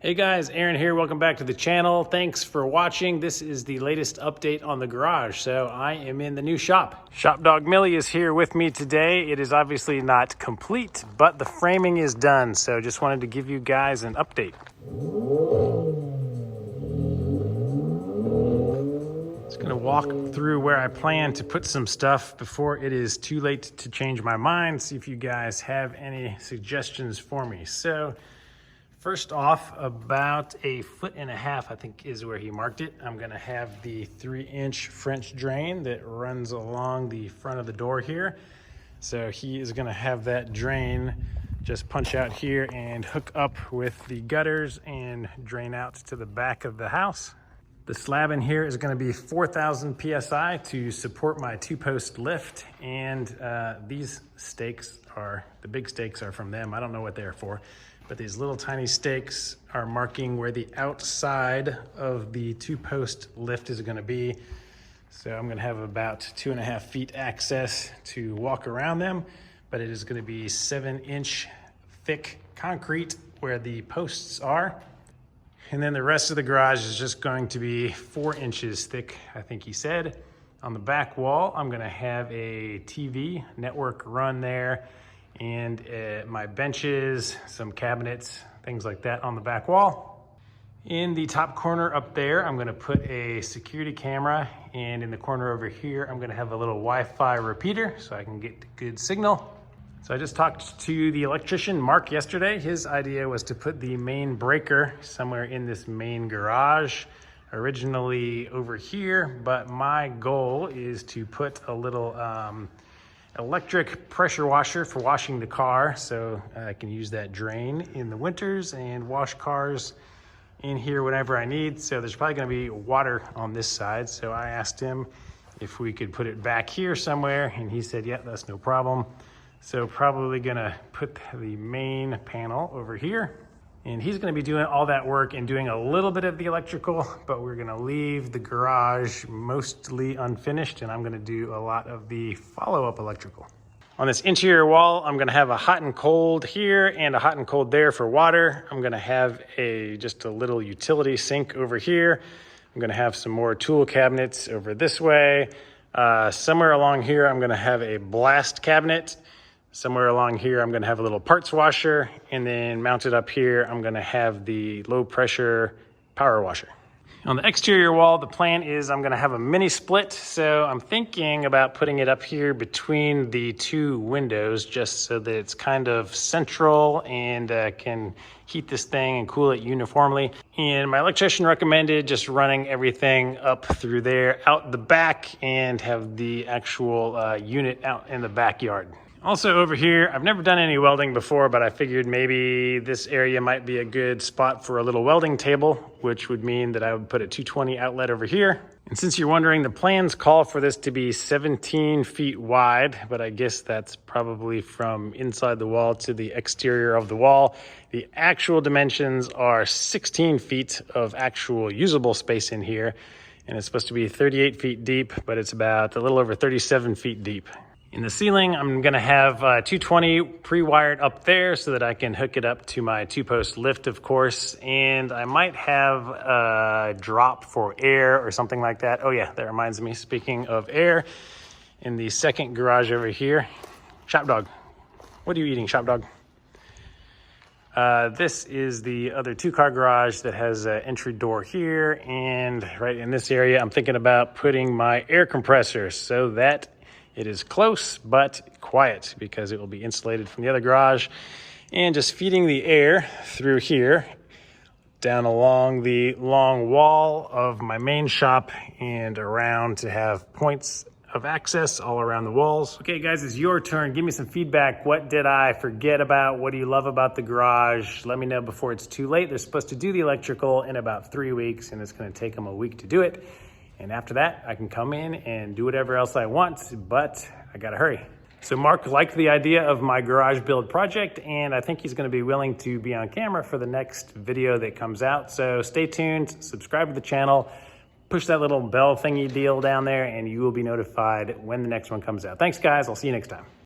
Hey guys, Aaron here. Welcome back to the channel. Thanks for watching. This is the latest update on the garage. So I am in the new shop. Shop Dog Millie is here with me today. It is obviously not complete, but the framing is done. So just wanted to give you guys an update. Just gonna walk through where I plan to put some stuff before it is too late to change my mind. See if you guys have any suggestions for me. So first off, about 1.5 feet, I think is where he marked it. I'm gonna have the 3-inch French drain that runs along the front of the door here. So he is gonna have that drain just punch out here and hook up with the gutters and drain out to the back of the house. The slab in here is gonna be 4,000 PSI to support my 2-post lift. And these stakes the big stakes are from them. I don't know what they're for. But these little tiny stakes are marking where the outside of the 2-post lift is gonna be. So I'm gonna have about 2.5 feet access to walk around them, but it is gonna be 7-inch thick concrete where the posts are. And then the rest of the garage is just going to be 4 inches thick, I think he said. On the back wall, I'm gonna have a TV network run there, and my benches, some cabinets, things like that on the back wall. In the top corner up there, I'm gonna put a security camera, and in the corner over here, I'm gonna have a little Wi-Fi repeater so I can get good signal. So I just talked to the electrician, Mark, yesterday. His idea was to put the main breaker somewhere in this main garage, originally over here, but my goal is to put a little electric pressure washer for washing the car, so I can use that drain in the winters and wash cars in here whenever I need. So there's probably gonna be water on this side, so I asked him if we could put it back here somewhere, and he said, yeah, that's no problem. So probably gonna put the main panel over here, and he's gonna be doing all that work and doing a little bit of the electrical, but we're gonna leave the garage mostly unfinished, and I'm gonna do a lot of the follow-up electrical. On this interior wall, I'm gonna have a hot and cold here and a hot and cold there for water. I'm gonna have just a little utility sink over here. I'm gonna have some more tool cabinets over this way. Somewhere along here, I'm gonna have a blast cabinet. Somewhere along here, I'm gonna have a little parts washer, and then mounted up here, I'm gonna have the low pressure power washer. On the exterior wall, the plan is I'm gonna have a mini split. So I'm thinking about putting it up here between the 2 windows, just so that it's kind of central and can heat this thing and cool it uniformly. And my electrician recommended just running everything up through there, out the back, and have the actual unit out in the backyard. Also over here, I've never done any welding before, but I figured maybe this area might be a good spot for a little welding table, which would mean that I would put a 220 outlet over here. And since you're wondering, the plans call for this to be 17 feet wide, but I guess that's probably from inside the wall to the exterior of the wall. The actual dimensions are 16 feet of actual usable space in here, and it's supposed to be 38 feet deep, but it's about a little over 37 feet deep. In the ceiling, I'm gonna have 220 pre-wired up there so that I can hook it up to my 2-post lift, of course. And I might have a drop for air or something like that. Oh yeah, that reminds me, speaking of air, in the second garage over here, Shop Dog, what are you eating, Shop Dog? This is the other 2-car garage that has an entry door here. And right in this area, I'm thinking about putting my air compressor so that it is close but quiet, because it will be insulated from the other garage, and just feeding the air through here down along the long wall of my main shop and around to have points of access all around the walls. Okay guys, it's your turn. Give me some feedback. What did I forget about? What do you love about the garage? Let me know before it's too late. They're supposed to do the electrical in about 3 weeks, and it's going to take them a week to do it. And after that, I can come in and do whatever else I want, but I gotta hurry. So Mark liked the idea of my garage build project, and I think he's gonna be willing to be on camera for the next video that comes out. So stay tuned, subscribe to the channel, push that little bell thingy deal down there, and you will be notified when the next one comes out. Thanks guys, I'll see you next time.